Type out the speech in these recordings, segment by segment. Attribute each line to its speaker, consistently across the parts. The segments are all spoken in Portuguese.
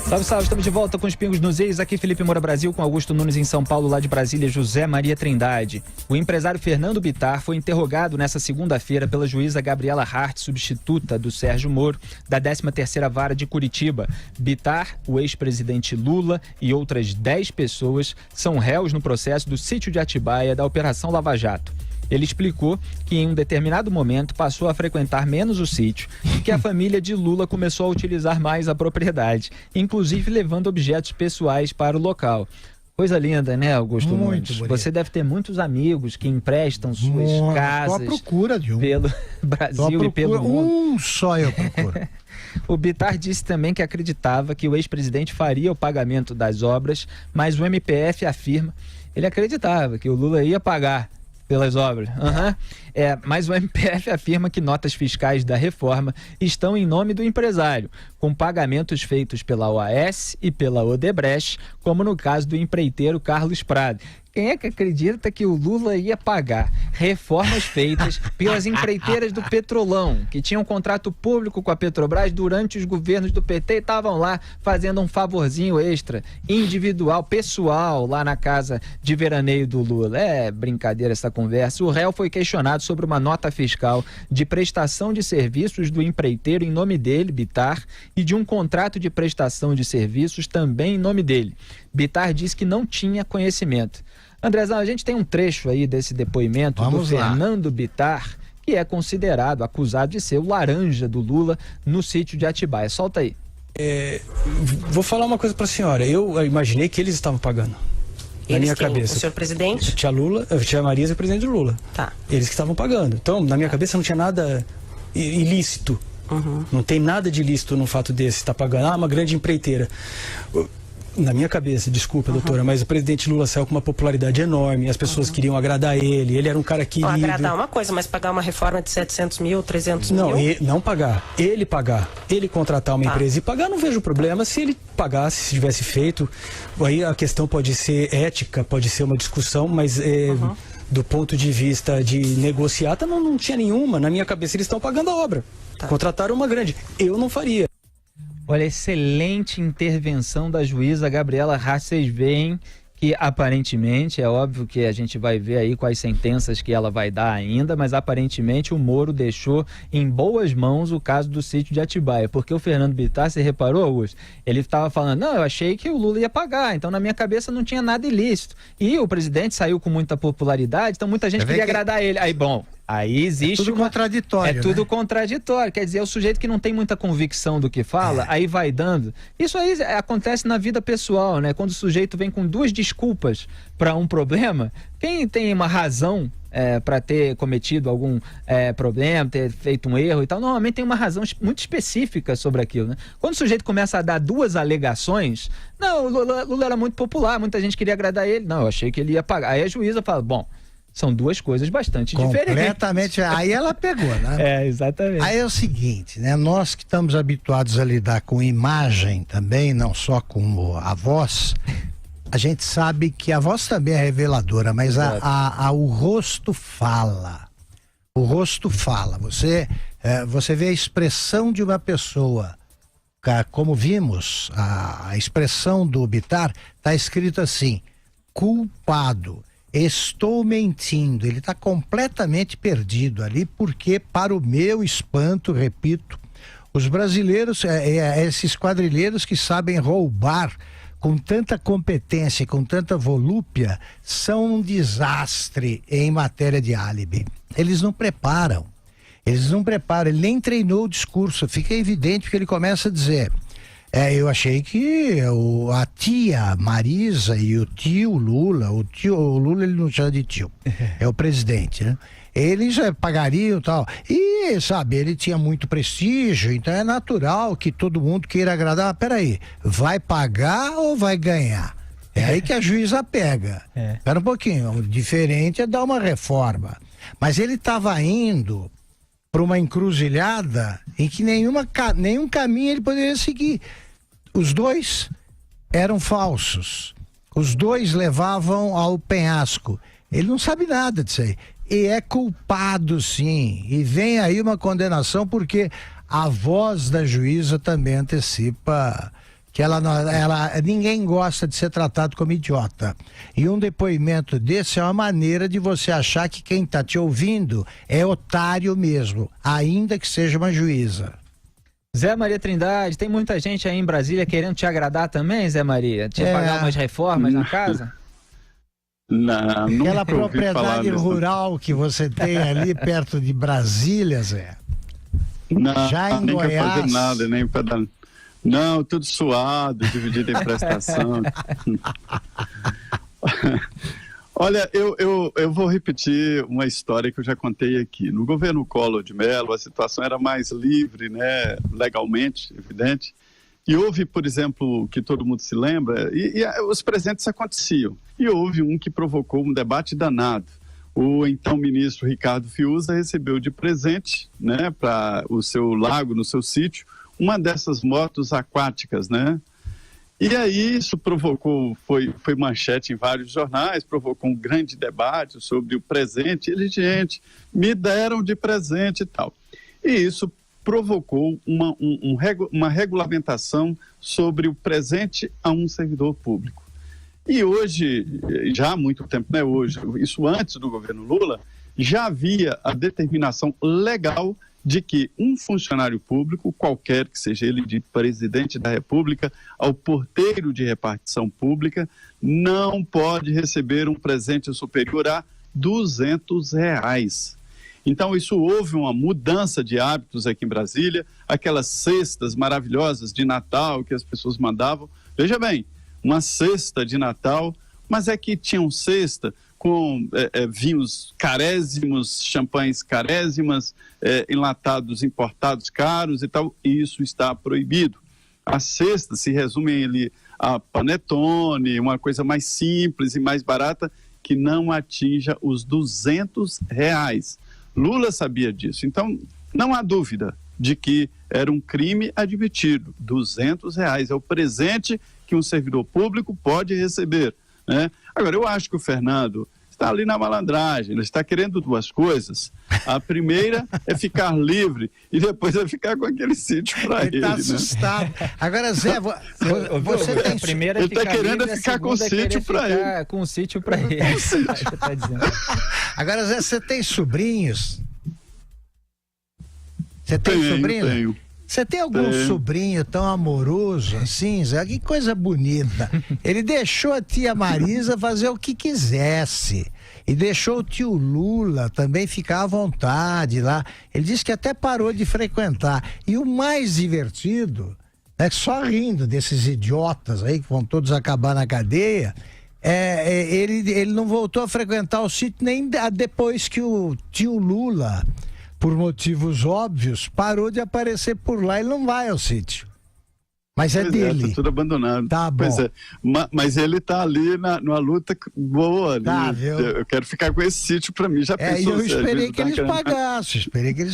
Speaker 1: Salve, salve, estamos de volta com os Pingos nos Is. Aqui Felipe Moura Brasil, com Augusto Nunes em São Paulo, lá de Brasília, José Maria Trindade. O empresário Fernando Bittar foi interrogado nesta segunda-feira pela juíza Gabriela Hart, substituta do Sérgio Moro, da 13ª Vara de Curitiba. Bittar, o ex-presidente Lula e outras 10 pessoas são réus no processo do sítio de Atibaia da Operação Lava Jato. Ele explicou que em um determinado momento passou a frequentar menos o sítio e que a família de Lula começou a utilizar mais a propriedade, inclusive levando objetos pessoais para o local. Coisa linda, né, Augusto Nunes? Você deve ter muitos amigos que emprestam suas casas.
Speaker 2: Estou à procura de um.
Speaker 1: Pelo Brasil e pelo mundo.
Speaker 2: Um só eu procuro.
Speaker 1: O Bittar disse também que acreditava que o ex-presidente faria o pagamento das obras, mas o MPF afirma, ele acreditava que o Lula ia pagar pelas obras. Mas o MPF afirma que notas fiscais da reforma estão em nome do empresário, com pagamentos feitos pela OAS e pela Odebrecht, como no caso do empreiteiro Carlos Prado. Quem é que acredita que o Lula ia pagar reformas feitas pelas empreiteiras do Petrolão, que tinham um contrato público com a Petrobras durante os governos do PT e estavam lá fazendo um favorzinho extra, individual, pessoal, lá na casa de veraneio do Lula? É brincadeira essa conversa. O réu foi questionado sobre uma nota fiscal de prestação de serviços do empreiteiro em nome dele, Bittar, e de um contrato de prestação de serviços também em nome dele. Bittar disse que não tinha conhecimento. Andrezão, a gente tem um trecho aí desse depoimento do Fernando Bittar, que é considerado, acusado de ser o laranja do Lula no sítio de Atibaia. Solta aí.
Speaker 3: Vou falar uma coisa para a senhora. Eu imaginei que eles estavam pagando. Na minha cabeça.
Speaker 4: O senhor presidente?
Speaker 3: Tia Marisa e o presidente Lula.
Speaker 4: Tá.
Speaker 3: Eles que estavam pagando. Então, na minha cabeça não tinha nada ilícito. Não tem nada de ilícito no fato desse estar pagando. Uma grande empreiteira. Na minha cabeça, desculpa, doutora, mas o presidente Lula saiu com uma popularidade enorme, as pessoas queriam agradar ele era um cara querido.
Speaker 4: Agradar uma coisa, mas pagar uma reforma de 700 mil, 300 mil?
Speaker 3: Não pagar, ele contratar uma empresa e pagar, não vejo problema. Se ele pagasse, se tivesse feito, aí a questão pode ser ética, pode ser uma discussão, mas do ponto de vista de negociata, não tinha nenhuma. Na minha cabeça, eles estão pagando a obra. Tá. Contrataram uma grande. Eu não faria.
Speaker 1: Olha, excelente intervenção da juíza Gabriela Hart. Vocês veem que aparentemente, é óbvio que a gente vai ver aí quais sentenças que ela vai dar ainda, mas aparentemente o Moro deixou em boas mãos o caso do sítio de Atibaia, porque o Fernando Bittar, você reparou, Augusto? Ele estava falando, não, eu achei que o Lula ia pagar, então na minha cabeça não tinha nada ilícito. E o presidente saiu com muita popularidade, então muita gente queria agradar ele. Aí existe
Speaker 2: tudo contraditório.
Speaker 1: Tudo contraditório. Quer dizer, é o sujeito que não tem muita convicção do que fala, aí vai dando. Isso aí acontece na vida pessoal, né? Quando o sujeito vem com duas desculpas para um problema, quem tem uma razão para ter cometido algum problema, ter feito um erro e tal, normalmente tem uma razão muito específica sobre aquilo, né? Quando o sujeito começa a dar duas alegações, não, o Lula era muito popular, muita gente queria agradar ele, não, eu achei que ele ia pagar. Aí a juíza fala, bom, são duas coisas bastante diferentes.
Speaker 2: Completamente. Aí ela pegou, né?
Speaker 1: Exatamente.
Speaker 2: Aí é o seguinte, né? Nós que estamos habituados a lidar com imagem também, não só com a voz, a gente sabe que a voz também é reveladora, mas o rosto fala. O rosto fala. Você vê a expressão de uma pessoa. Como vimos, a expressão do Bittar está escrito assim, culpado. Estou mentindo. Ele está completamente perdido ali, porque, para o meu espanto, repito, os brasileiros, esses quadrilheiros que sabem roubar com tanta competência e com tanta volúpia, são um desastre em matéria de álibi. Eles não preparam. Ele nem treinou o discurso. Fica evidente que ele começa a dizer... eu achei que a tia Marisa e o tio Lula, o Lula ele não chama de tio, é o presidente, né? Eles pagariam e tal. E, sabe, ele tinha muito prestígio, então é natural que todo mundo queira agradar. Peraí, vai pagar ou vai ganhar? É aí que a juíza pega. Espera um pouquinho, o diferente é dar uma reforma. Mas ele estava indo para uma encruzilhada em que nenhum caminho ele poderia seguir. Os dois eram falsos. Os dois levavam ao penhasco. Ele não sabe nada disso aí. E é culpado, sim. E vem aí uma condenação, porque a voz da juíza também antecipa que ninguém gosta de ser tratado como idiota. E um depoimento desse é uma maneira de você achar que quem está te ouvindo é otário mesmo, ainda que seja uma juíza.
Speaker 1: Zé Maria Trindade, tem muita gente aí em Brasília querendo te agradar também, Zé Maria? Te pagar umas reformas na casa?
Speaker 5: Não,
Speaker 2: aquela propriedade rural que você tem ali perto de Brasília, Zé.
Speaker 5: Não,
Speaker 2: já em
Speaker 5: nem
Speaker 2: Goiás.
Speaker 5: Fazer nada, nem para dar. Não, tudo suado, dividido em prestação. Olha, eu vou repetir uma história que eu já contei aqui. No governo Collor de Mello, a situação era mais livre, né, legalmente, evidente. E houve, por exemplo, que todo mundo se lembra, os presentes aconteciam. E houve um que provocou um debate danado. O então ministro Ricardo Fiuza recebeu de presente, né, para o seu lago, no seu sítio, uma dessas motos aquáticas, né? E aí isso provocou, foi manchete em vários jornais, provocou um grande debate sobre o presente. Ele, gente, me deram de presente e tal. E isso provocou uma regulamentação sobre o presente a um servidor público. E hoje, já há muito tempo, não é hoje, isso antes do governo Lula, já havia a determinação legal de que um funcionário público, qualquer que seja ele, de presidente da República ao porteiro de repartição pública, não pode receber um presente superior a R$200. Então, isso houve uma mudança de hábitos aqui em Brasília, aquelas cestas maravilhosas de Natal que as pessoas mandavam. Veja bem, uma cesta de Natal, mas é que tinham cesta com vinhos carésimos, champanhes carésimas, enlatados importados caros e tal, e isso está proibido. As cestas se resumem ali a panetone, uma coisa mais simples e mais barata, que não atinja os R$200. Lula sabia disso, então não há dúvida de que era um crime admitido. R$200 é o presente que um servidor público pode receber, né? Agora, eu acho que o Fernando está ali na malandragem, ele está querendo duas coisas. A primeira é ficar livre e depois é ficar com aquele sítio para ele.
Speaker 2: Ele está assustado.
Speaker 1: Né?
Speaker 2: Agora, Zé, você tem...
Speaker 1: A primeira
Speaker 5: ele está querendo ficar com o sítio para ele.
Speaker 1: Com o sítio para ele. Você tá dizendo.
Speaker 2: Agora, Zé, você tem sobrinhos? Você tem sobrinho?
Speaker 5: Tenho.
Speaker 2: Você tem algum sobrinho tão amoroso assim, Zé? Que coisa bonita. Ele deixou a tia Marisa fazer o que quisesse. E deixou o tio Lula também ficar à vontade lá. Ele disse que até parou de frequentar. E o mais divertido, só rindo desses idiotas aí que vão todos acabar na cadeia, ele não voltou a frequentar o sítio nem depois que o tio Lula, por motivos óbvios, parou de aparecer por lá. Ele não vai ao sítio. Mas é dele.
Speaker 5: Tá tudo abandonado.
Speaker 2: Tá bom.
Speaker 5: Pois é. Mas ele tá ali numa luta boa.
Speaker 2: Tá, viu?
Speaker 5: Eu quero ficar com esse sítio pra mim. Já pensou?
Speaker 2: E eu esperei que eles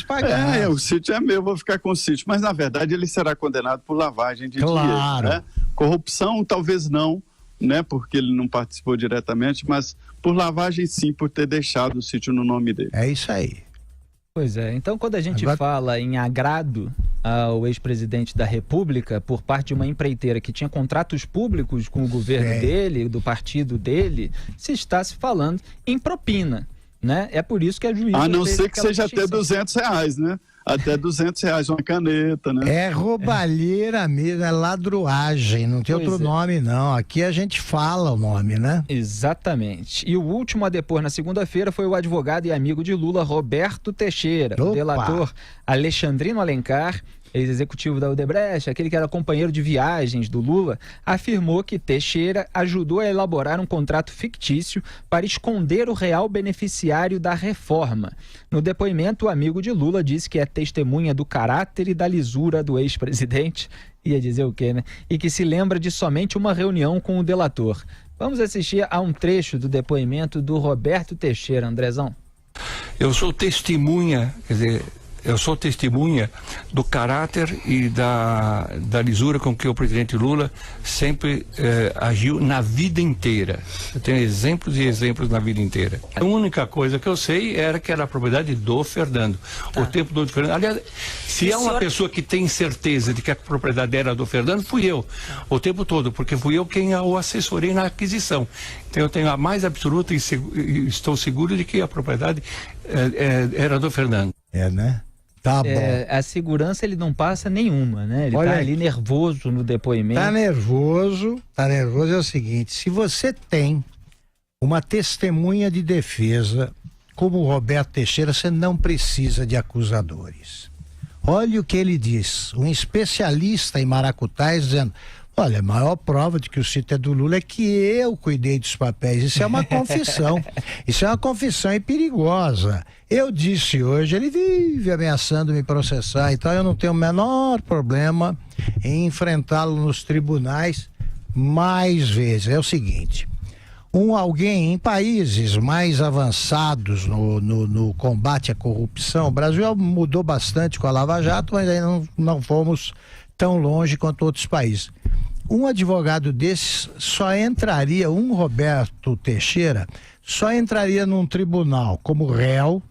Speaker 2: pagassem.
Speaker 5: O sítio é meu, vou ficar com o sítio. Mas, na verdade, ele será condenado por lavagem de dinheiro. Né? Corrupção, talvez não, né? Porque ele não participou diretamente, mas por lavagem, sim, por ter deixado o sítio no nome dele.
Speaker 2: É isso aí.
Speaker 1: Pois é, então quando a gente fala em agrado ao ex-presidente da República por parte de uma empreiteira que tinha contratos públicos com o governo dele, do partido dele, se está se falando em propina, né? É por isso que a juíza...
Speaker 5: A não ser que seja até R$200, né? Até R$200, uma caneta, né?
Speaker 2: É roubalheira mesmo, é ladruagem, não tem outro nome não. Aqui a gente fala o nome, né?
Speaker 1: Exatamente. E o último a depor na segunda-feira foi o advogado e amigo de Lula, Roberto Teixeira. O delator Alexandrino Alencar, ex-executivo da Odebrecht, aquele que era companheiro de viagens do Lula, afirmou que Teixeira ajudou a elaborar um contrato fictício para esconder o real beneficiário da reforma. No depoimento, o amigo de Lula disse que é testemunha do caráter e da lisura do ex-presidente, ia dizer o quê, né? E que se lembra de somente uma reunião com o delator. Vamos assistir a um trecho do depoimento do Roberto Teixeira, Andrezão.
Speaker 6: Eu sou testemunha, quer dizer, eu sou testemunha do caráter e da lisura com que o presidente Lula sempre agiu na vida inteira. Eu tenho exemplos e exemplos na vida inteira. A única coisa que eu sei era que era a propriedade do Fernando. O tempo do Fernando. Aliás, se é uma pessoa que tem certeza de que a propriedade era do Fernando, fui eu. O tempo todo, porque fui eu quem o assessorei na aquisição. Então eu tenho a mais absoluta e estou seguro de que a propriedade era do Fernando.
Speaker 2: Né? Tá bom.
Speaker 1: A segurança ele não passa nenhuma, né? Ele
Speaker 2: Olha
Speaker 1: tá
Speaker 2: aí.
Speaker 1: ali nervoso no depoimento.
Speaker 2: Tá nervoso é o seguinte, se você tem uma testemunha de defesa como o Roberto Teixeira, você não precisa de acusadores. Olha o que ele diz, um especialista em maracutaia dizendo: olha, a maior prova de que o sítio é do Lula é que eu cuidei dos papéis. Isso é uma confissão. Isso é uma confissão e perigosa. Eu disse hoje, ele vive ameaçando me processar, então eu não tenho o menor problema em enfrentá-lo nos tribunais mais vezes. É o seguinte, alguém em países mais avançados no combate à corrupção, o Brasil mudou bastante com a Lava Jato, mas ainda não fomos tão longe quanto outros países. Um advogado desses só entraria, um Roberto Teixeira, só entraria num tribunal como réu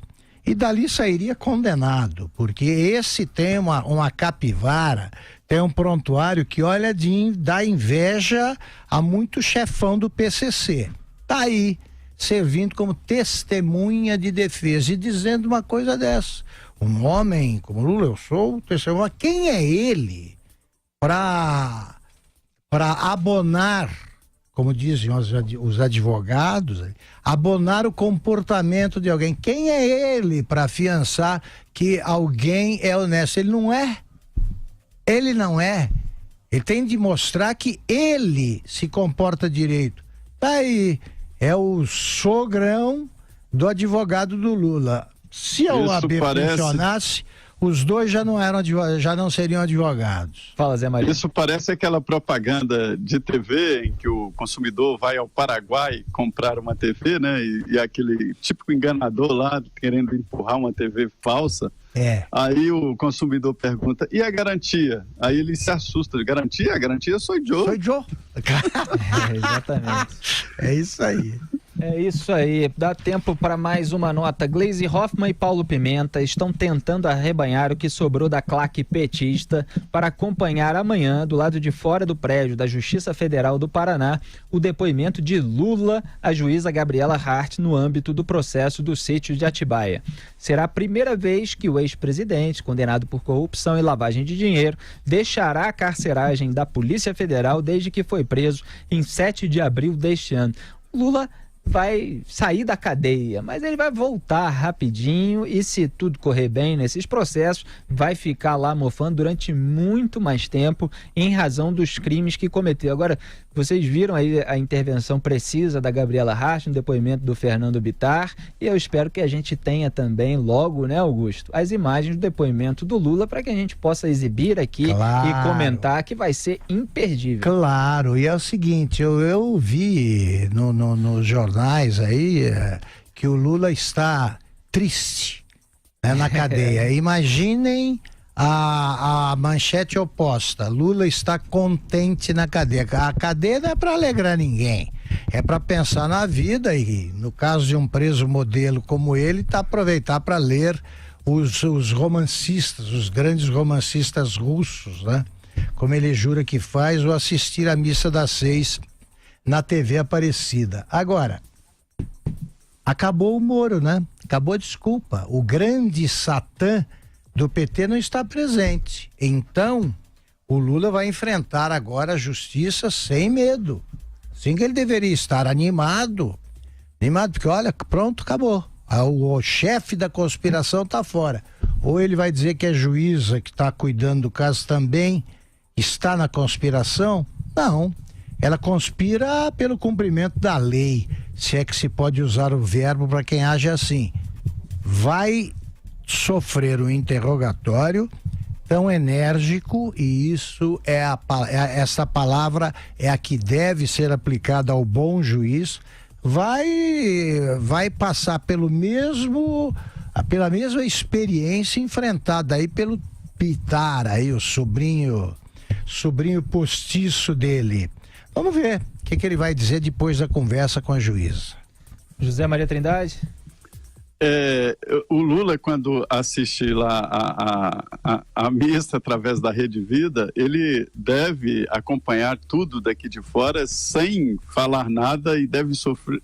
Speaker 2: e dali sairia condenado, porque esse tem uma capivara, tem um prontuário que olha dá inveja a muito chefão do PCC. Tá aí, servindo como testemunha de defesa e dizendo uma coisa dessa. Um homem como Lula, eu sou testemunha, quem é ele para abonar, como dizem os advogados, abonar o comportamento de alguém? Quem é ele para afiançar que alguém é honesto? Ele não é. Ele não é. Ele tem de mostrar que ele se comporta direito. Tá aí, é o sogrão do advogado do Lula. Se a OAB funcionasse, os dois já não seriam advogados.
Speaker 1: Fala, Zé Maria.
Speaker 5: Isso parece aquela propaganda de TV em que o consumidor vai ao Paraguai comprar uma TV, né? E aquele típico enganador lá querendo empurrar uma TV falsa. Aí o consumidor pergunta: e a garantia? Aí ele se assusta: garantia? A garantia sou eu.
Speaker 2: Sou eu.
Speaker 1: Exatamente.
Speaker 2: É isso aí.
Speaker 1: É isso aí, dá tempo para mais uma nota. Gleisi Hoffmann e Paulo Pimenta estão tentando arrebanhar o que sobrou da claque petista para acompanhar amanhã, do lado de fora do prédio da Justiça Federal do Paraná, o depoimento de Lula à juíza Gabriela Hart no âmbito do processo do sítio de Atibaia. Será a primeira vez que o ex-presidente, condenado por corrupção e lavagem de dinheiro, deixará a carceragem da Polícia Federal desde que foi preso em 7 de abril deste ano. Lula vai sair da cadeia, mas ele vai voltar rapidinho e, se tudo correr bem nesses processos, vai ficar lá mofando durante muito mais tempo em razão dos crimes que cometeu. Agora, vocês viram aí a intervenção precisa da Gabriela Hart no depoimento do Fernando Bittar, e eu espero que a gente tenha também logo, né, Augusto, as imagens do depoimento do Lula para que a gente possa exibir aqui e comentar, que vai ser imperdível.
Speaker 2: Claro, e é o seguinte, eu vi nos jornais aí que o Lula está triste, né, na cadeia. Imaginem a manchete oposta: Lula está contente na cadeia. A cadeia não é para alegrar ninguém, é para pensar na vida, e no caso de um preso modelo como ele, aproveitar para ler os romancistas, os grandes romancistas russos, né? Como ele jura que faz, ou assistir a missa das 6 na TV Aparecida. Agora, acabou o Moro, né? Acabou a desculpa. O grande Satã do PT não está presente. Então, o Lula vai enfrentar agora a justiça sem medo. Assim que ele deveria estar animado, porque olha, pronto, acabou. O chefe da conspiração está fora. Ou ele vai dizer que a juíza que está cuidando do caso também está na conspiração? Não. Ela conspira pelo cumprimento da lei, se é que se pode usar o verbo para quem age assim. Vai sofrer um interrogatório tão enérgico, e isso essa palavra é a que deve ser aplicada ao bom juiz. Vai passar pelo mesmo pela mesma experiência enfrentada aí pelo Pitar, aí, o sobrinho postiço dele. Vamos ver o que ele vai dizer depois da conversa com a juíza.
Speaker 1: José Maria Trindade?
Speaker 5: O Lula, quando assiste lá a missa através da Rede Vida, ele deve acompanhar tudo daqui de fora sem falar nada e deve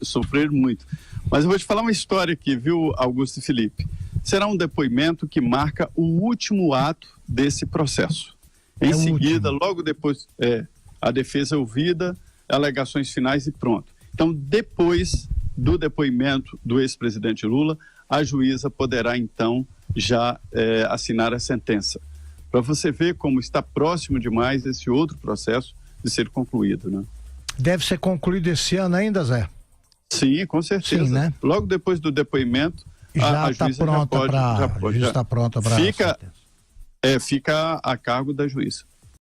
Speaker 5: sofrer muito. Mas eu vou te falar uma história aqui, viu, Augusto e Felipe? Será um depoimento que marca o último ato desse processo. Em seguida, logo depois, a defesa é ouvida, alegações finais e pronto. Então, depois do depoimento do ex-presidente Lula, a juíza poderá, então, já assinar a sentença. Para você ver como está próximo demais esse outro processo de ser concluído, né?
Speaker 2: Deve ser concluído esse ano ainda, Zé?
Speaker 5: Sim, com certeza.
Speaker 2: Sim, né?
Speaker 5: Logo depois do depoimento,
Speaker 2: já
Speaker 5: a
Speaker 2: está
Speaker 5: juíza
Speaker 2: pronta para...
Speaker 5: já pode.
Speaker 2: Está pronta para...
Speaker 5: Fica a cargo da juíza.